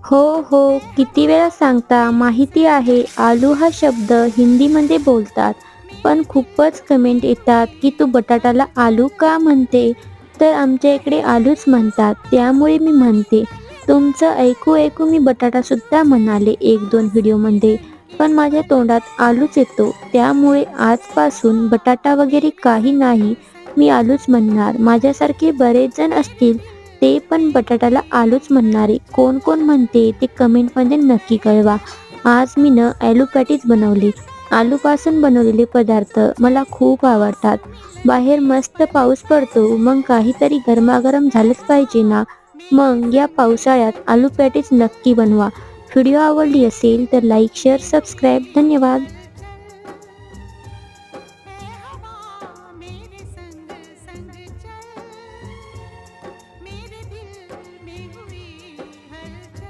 हो हो, किती वेळा सांगता माहिती आहे. आलू हा शब्द हिंदीमध्ये बोलतात, पण खूपच कमेंट येतात की तू बटाटाला आलू का म्हणते? तर आमच्या इकडे आलूच म्हणतात, त्यामुळे मी म्हणते. तुमचं ऐकू ऐकू मी बटाटा सुद्धा म्हणाले एक दोन व्हिडिओमध्ये, पण माझ्या तोंडात आलूच येतो. त्यामुळे आजपासून बटाटा वगैरे काही नाही, मी आलूच म्हणणार. माझ्यासारखे बरेच जण असतील ते पण बटाट्याला आलूच म्हणणारे. कोण कोण म्हणते ते कमेंटमध्ये नक्की कळवा. आज मी आलू पॅटीस बनवली. आलूपासून बनवलेले पदार्थ मला खूप आवडतात. बाहेर मस्त पाऊस पडतो, मग काहीतरी गरमागरम झालंच पाहिजे ना. मग या पावसाळ्यात आलू पॅटीस नक्की बनवा. व्हिडिओ आवडली असेल तर लाईक, शेअर, सबस्क्राईब. धन्यवाद.